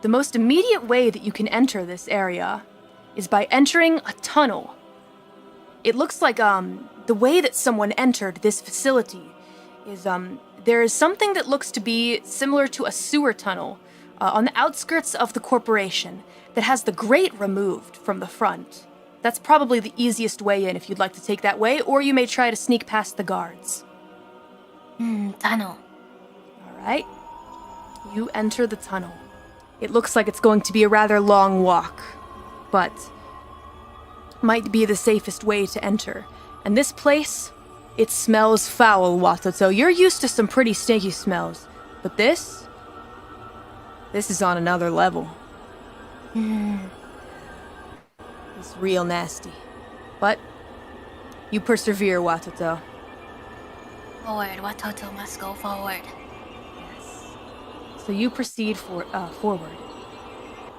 the most immediate way that you can enter this area is by entering a tunnel. It looks like, the way that someone entered this facility is, there is something that looks to be similar to a sewer tunnel on the outskirts of the corporation that has the grate removed from the front. That's probably the easiest way in if you'd like to take that way, or you may try to sneak past the guards. Tunnel. Alright. You enter the tunnel. It looks like it's going to be a rather long walk, but might be the safest way to enter. And this place, it smells foul, Watoto. You're used to some pretty stinky smells, but this is on another level. It's real nasty. But you persevere, Watoto. Forward, Watoto must go forward. Yes. So you proceed forward.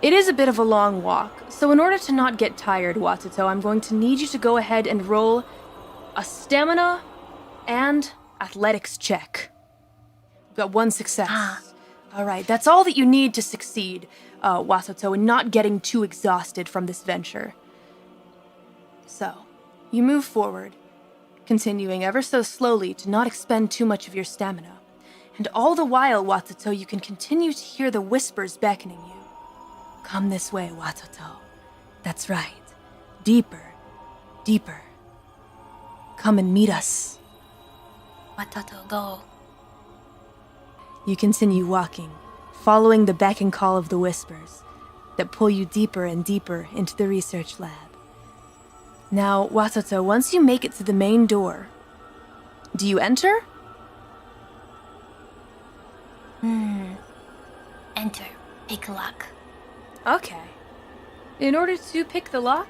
It is a bit of a long walk, so in order to not get tired, Watoto, I'm going to need you to go ahead and roll a stamina and athletics check. You've got one success. Alright, that's all that you need to succeed, Watoto, in not getting too exhausted from this venture. So, you move forward, continuing ever so slowly to not expend too much of your stamina. And all the while, Watoto, you can continue to hear the whispers beckoning you. Come this way, Watoto. That's right. Deeper, deeper. Come and meet us. Watoto, go. You continue walking, following the beck and call of the whispers that pull you deeper and deeper into the research lab. Now, Watoto, once you make it to the main door, do you enter? Enter. Pick lock. Okay. In order to pick the lock,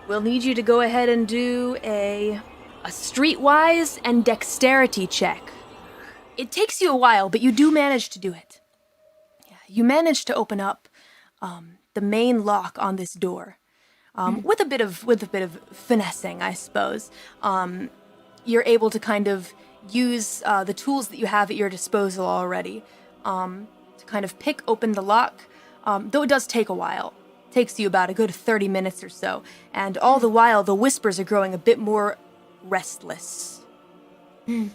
we'll need you to go ahead and do a streetwise and dexterity check. It takes you a while, but you do manage to do it. Yeah, you manage to open up the main lock on this door. With a bit of finessing, I suppose. You're able to kind of use the tools that you have at your disposal already to kind of pick open the lock, though it does take a while. It takes you about a good 30 minutes or so, and all the while the whispers are growing a bit more restless. Yeah.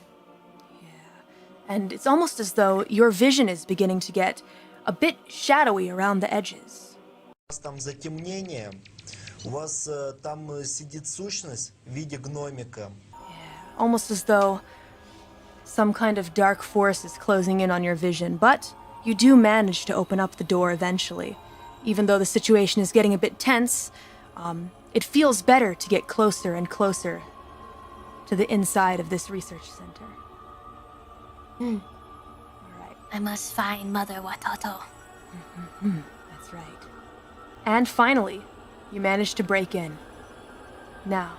And it's almost as though your vision is beginning to get a bit shadowy around the edges. Там затемнение. У вас там сидит сущность в виде гномика. Yeah, almost as though some kind of dark force is closing in on your vision, but you do manage to open up the door eventually. Even though the situation is getting a bit tense, it feels better to get closer and closer to the inside of this research center. All right. I must find Mother Watoto. That's right. And finally, you managed to break in. Now,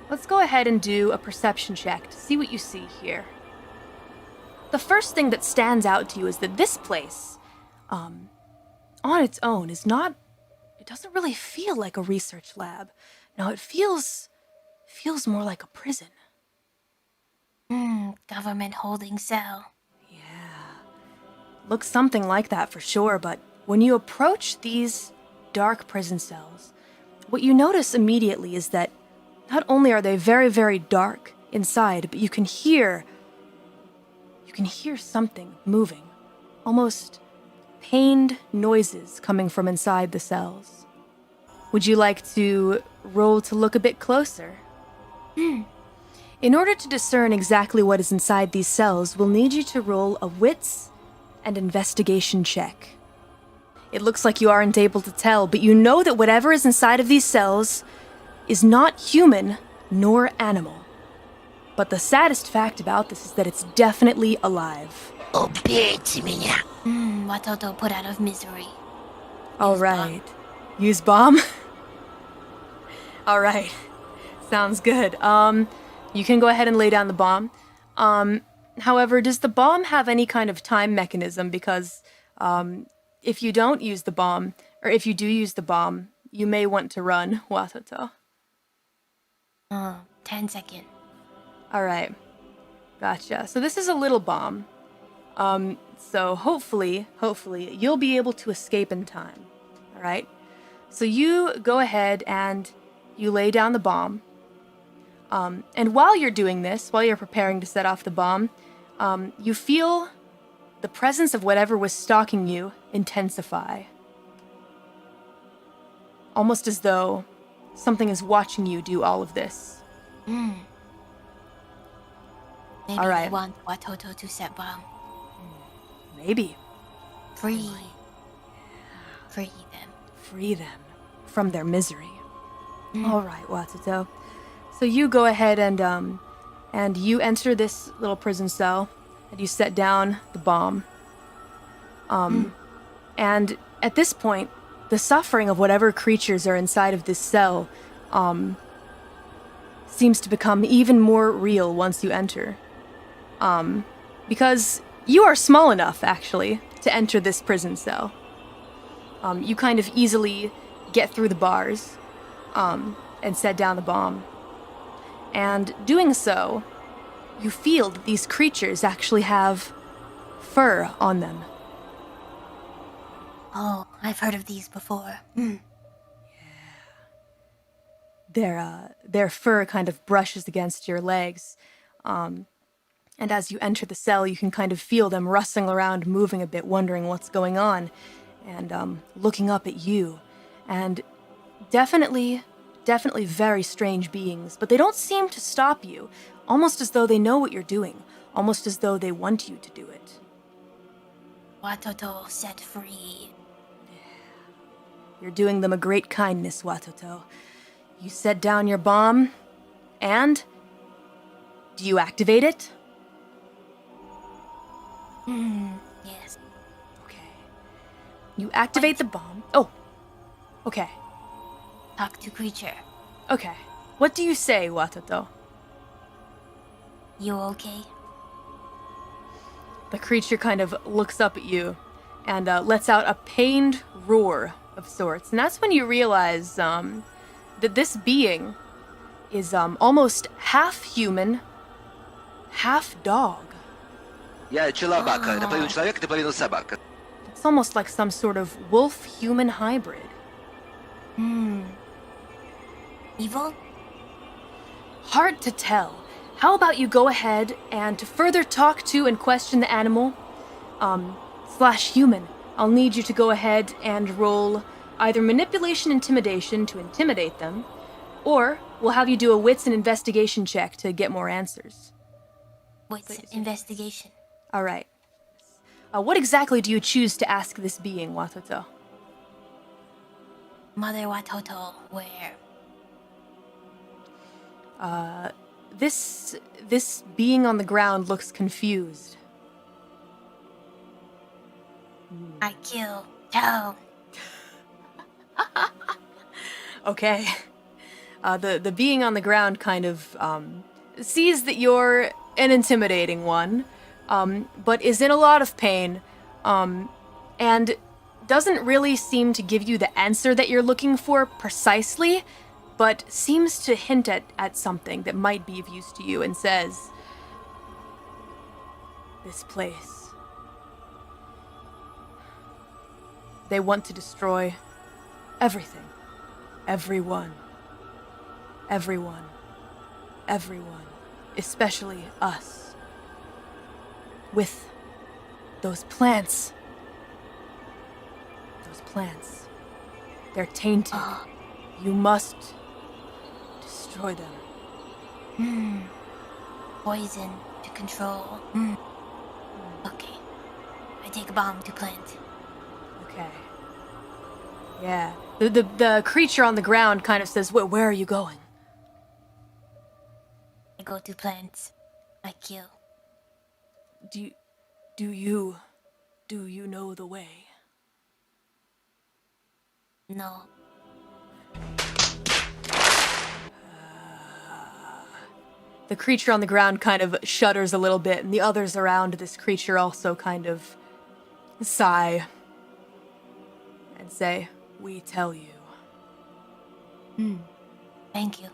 let's go ahead and do a perception check to see what you see here. The first thing that stands out to you is that this place, on its own, it doesn't really feel like a research lab. No, it feels more like a prison. Government holding cell. Yeah. Looks something like that for sure, but when you approach these dark prison cells, what you notice immediately is that not only are they very, very dark inside, but you can hear something moving. Almost pained noises coming from inside the cells. Would you like to roll to look a bit closer? In order to discern exactly what is inside these cells, we'll need you to roll a wits and investigation check. It looks like you aren't able to tell, but you know that whatever is inside of these cells is not human nor animal. But the saddest fact about this is that it's definitely alive. Убейте меня. Watoto put out of misery. All right. Use bomb? All right. Sounds good. You can go ahead and lay down the bomb. However, does the bomb have any kind of time mechanism? Because if you don't use the bomb, or if you do use the bomb, you may want to run, Watoto. 10 seconds. All right. Gotcha. So this is a little bomb. So hopefully, you'll be able to escape in time. All right? So you go ahead and you lay down the bomb. And while you're doing this, while you're preparing to set off the bomb, you feel the presence of whatever was stalking you intensify. Almost as though something is watching you do all of this. Maybe All right. I want Watoto to set bomb. Maybe. Free them. Free them from their misery. All right, Watoto. So you go ahead and you enter this little prison cell, and you set down the bomb. And at this point, the suffering of whatever creatures are inside of this cell seems to become even more real once you enter. Because you are small enough, actually, to enter this prison cell. You kind of easily get through the bars and set down the bomb. And doing so, you feel that these creatures actually have fur on them. Oh, I've heard of these before. Their fur kind of brushes against your legs. And as you enter the cell, you can kind of feel them rustling around, moving a bit, wondering what's going on, and looking up at you. And definitely very strange beings, but they don't seem to stop you, almost as though they know what you're doing, almost as though they want you to do it. Watoto set free. You're doing them a great kindness, Watoto. You set down your bomb, and do you activate it? Yes. Okay. You activate the bomb. Oh, okay. Talk to creature. Okay. What do you say, Watoto? You okay? The creature kind of looks up at you and lets out a pained roar of sorts. And that's when you realize that this being is almost half human, half dog. Я человека. Это половина человека, это половина собака. It's almost like some sort of wolf-human hybrid. Evil? Hard to tell. How about you go ahead and to further talk to and question the animal, slash human, I'll need you to go ahead and roll either manipulation intimidation to intimidate them, or we'll have you do a wits and investigation check to get more answers. What's investigation? All right. What exactly do you choose to ask this being, Watoto? Mother Watoto, where? This being on the ground looks confused. I kill. Tell. Okay. The being on the ground kind of sees that you're an intimidating one, but is in a lot of pain, and doesn't really seem to give you the answer that you're looking for precisely, but seems to hint at something that might be of use to you and says, "This place. They want to destroy everything. Everyone. Everyone. Everyone. Especially us. With those plants. Those plants. They're tainted. You must destroy them." Poison to control. Okay. I take a bomb to plant. Okay. Yeah. The creature on the ground kind of says, where are you going? I go to plants. I kill. Do you know the way? No. The creature on the ground kind of shudders a little bit, and the others around this creature also kind of sigh and say, "We tell you." Thank you.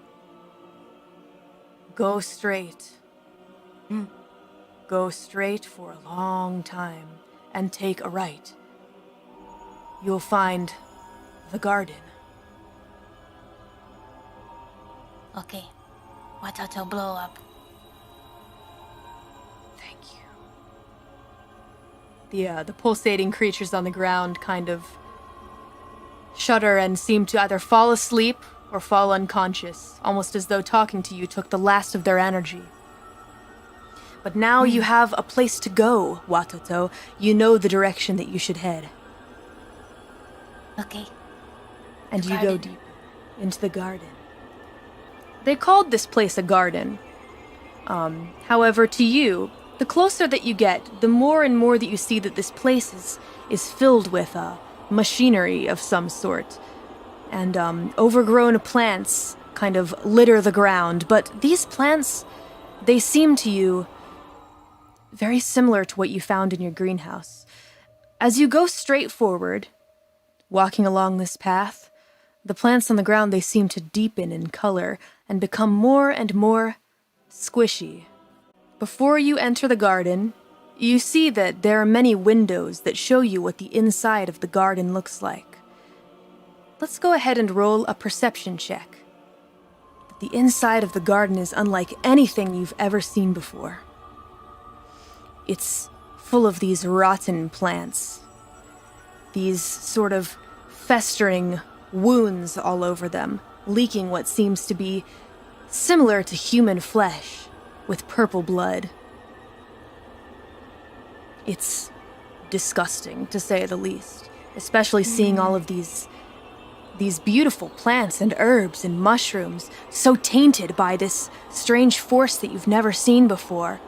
Go straight. go straight for a long time and take a right. You'll find the garden. Okay. Watoto blow up. Thank you. The pulsating creatures on the ground kind of shudder and seem to either fall asleep or fall unconscious, almost as though talking to you took the last of their energy. But now you have a place to go, Watoto. You know the direction that you should head. Okay. And The you go garden. deep into the garden. They called this place a garden. However, to you, the closer that you get, the more and more that you see that this place is filled with machinery of some sort. And overgrown plants kind of litter the ground. But these plants, they seem to you very similar to what you found in your greenhouse. As you go straight forward, walking along this path, the plants on the ground, they seem to deepen in color and become more and more squishy. Before you enter the garden, you see that there are many windows that show you what the inside of the garden looks like. Let's go ahead and roll a perception check. The inside of the garden is unlike anything you've ever seen before. It's full of these rotten plants. These sort of festering wounds all over them, leaking what seems to be similar to human flesh with purple blood. It's disgusting, to say the least, especially seeing all of these beautiful plants and herbs and mushrooms so tainted by this strange force that you've never seen before.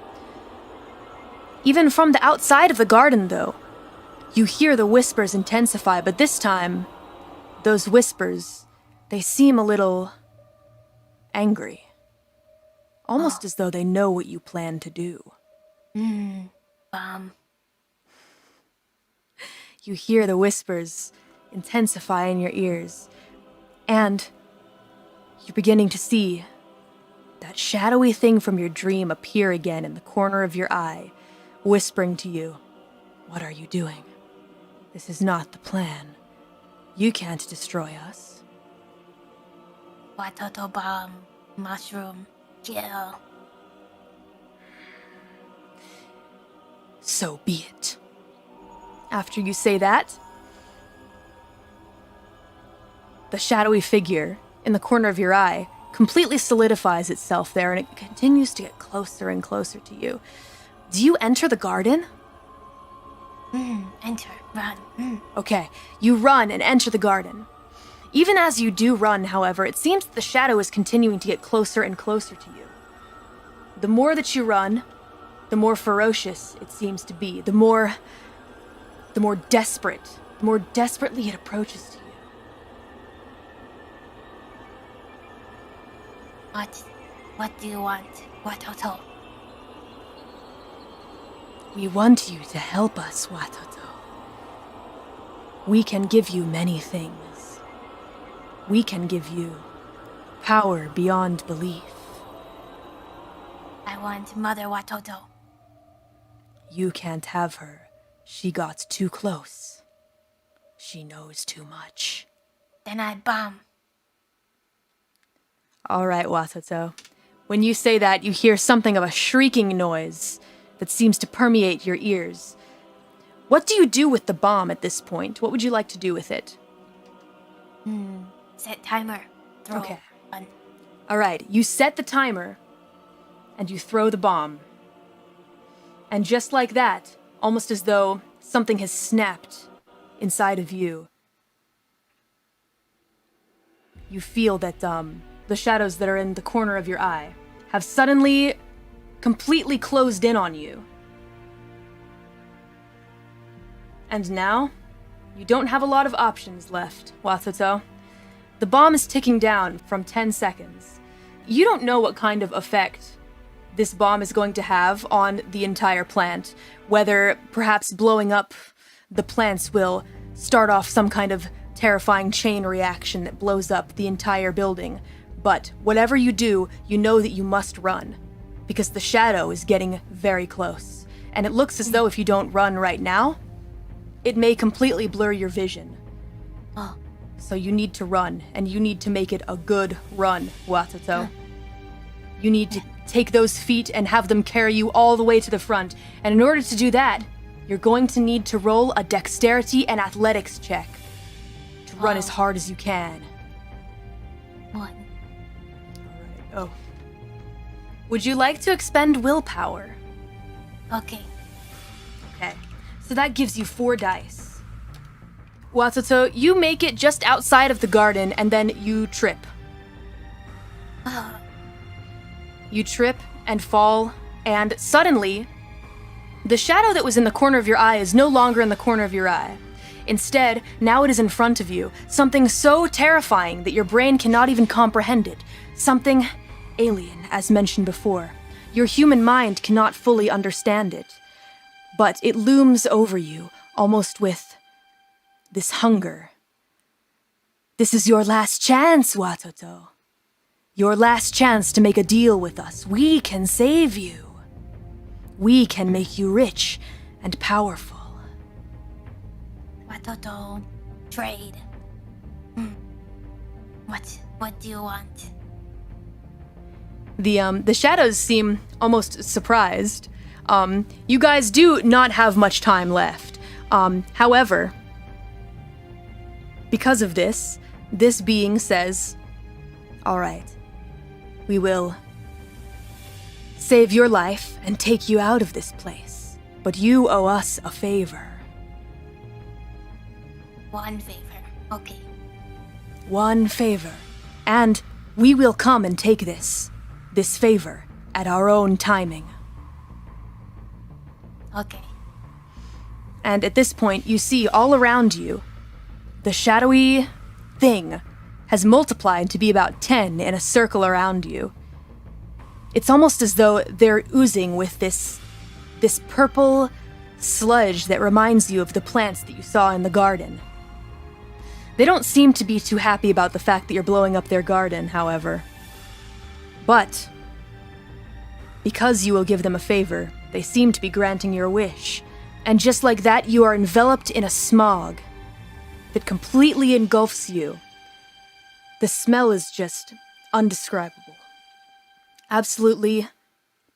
Even from the outside of the garden, though, you hear the whispers intensify, but this time, those whispers, they seem a little angry. Almost as though they know what you plan to do. You hear the whispers intensify in your ears, and you're beginning to see that shadowy thing from your dream appear again in the corner of your eye, whispering to you, "What are you doing? This is not the plan. You can't destroy us." Watoto bomb. Mushroom. Kill. So be it. After you say that, the shadowy figure in the corner of your eye completely solidifies itself there, and it continues to get closer and closer to you. Do you enter the garden? Enter. Run. Okay, you run and enter the garden. Even as you do run, however, it seems that the shadow is continuing to get closer and closer to you. The more that you run, the more ferocious it seems to be. The more desperately it approaches to you. What do you want, Watoto? We want you to help us, Watoto. We can give you many things. We can give you power beyond belief. I want Mother Watoto. You can't have her. She got too close. She knows too much. Then I bomb. All right, Watoto. When you say that, you hear something of a shrieking noise that seems to permeate your ears. What do you do with the bomb at this point? What would you like to do with it? Set timer. Throw. Okay. Run. All right, you set the timer, and you throw the bomb. And just like that, almost as though something has snapped inside of you, you feel that the shadows that are in the corner of your eye have suddenly completely closed in on you. And now, you don't have a lot of options left, Watoto. The bomb is ticking down from 10 seconds. You don't know what kind of effect this bomb is going to have on the entire plant, whether perhaps blowing up the plants will start off some kind of terrifying chain reaction that blows up the entire building. But whatever you do, you know that you must run. because the shadow is getting very close. And it looks as though if you don't run right now, it may completely blur your vision. Oh. So you need to run, and you need to make it a good run, Watoto. You need to take those feet and have them carry you all the way to the front. And in order to do that, you're going to need to roll a dexterity and athletics check to run as hard as you can. 1. Alright, oh. Would you like to expend willpower? Okay. Okay, so that gives you 4 dice. Watoto, you make it just outside of the garden, and then you trip. You trip and fall, and suddenly, the shadow that was in the corner of your eye is no longer in the corner of your eye. Instead, now it is in front of you, something so terrifying that your brain cannot even comprehend it. Something alien, as mentioned before. Your human mind cannot fully understand it. But it looms over you, almost with this hunger. This is your last chance, Watoto. Your last chance to make a deal with us. We can save you. We can make you rich and powerful. Watoto, trade. What do you want? The shadows seem almost surprised. You guys do not have much time left. However, because of this being says, all right, we will save your life and take you out of this place, but you owe us a favor. 1 favor. Okay. 1 favor, and we will come and take this favor at our own timing. Okay. And at this point, you see all around you, the shadowy thing has multiplied to be about 10 in a circle around you. It's almost as though they're oozing with this purple sludge that reminds you of the plants that you saw in the garden. They don't seem to be too happy about the fact that you're blowing up their garden, however. But because you will give them a favor, they seem to be granting your wish. And just like that, you are enveloped in a smog that completely engulfs you. The smell is just undescribable. Absolutely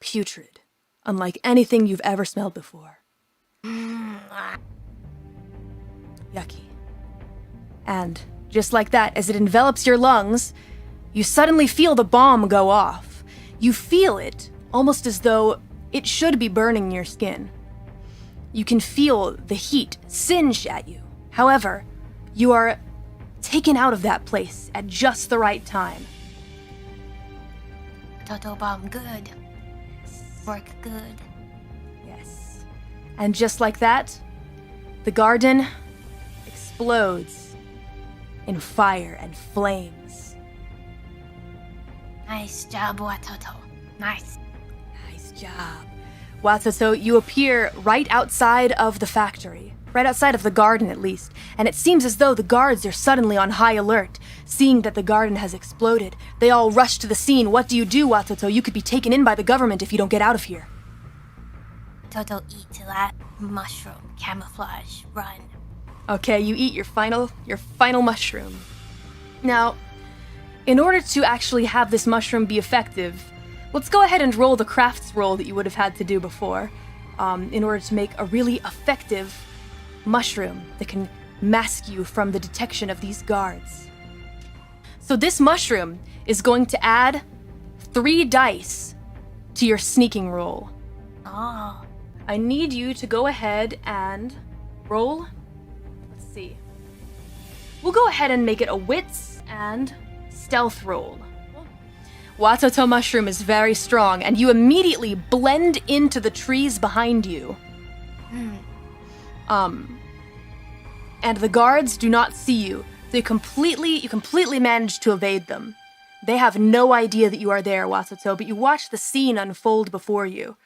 putrid, unlike anything you've ever smelled before. Yucky. And just like that, as it envelops your lungs, you suddenly feel the bomb go off. You feel it, almost as though it should be burning your skin. You can feel the heat singe at you. However, you are taken out of that place at just the right time. Toto bomb, good. Work good. Yes. And just like that, the garden explodes in fire and flames. Nice job, Watoto. Nice. Nice job. Watoto, you appear right outside of the factory. Right outside of the garden, at least. And it seems as though the guards are suddenly on high alert, seeing that the garden has exploded. They all rush to the scene. What do you do, Watoto? You could be taken in by the government if you don't get out of here. Toto eat that mushroom, camouflage, run. Okay, you eat your final mushroom. Now, in order to actually have this mushroom be effective, let's go ahead and roll the crafts roll that you would have had to do before, in order to make a really effective mushroom that can mask you from the detection of these guards. So this mushroom is going to add 3 dice to your sneaking roll. Oh. I need you to go ahead and roll. Let's see. We'll go ahead and make it a wits and stealth roll. Watoto mushroom is very strong, and you immediately blend into the trees behind you. And the guards do not see you. You completely manage to evade them. They have no idea that you are there, Watoto, but you watch the scene unfold before you.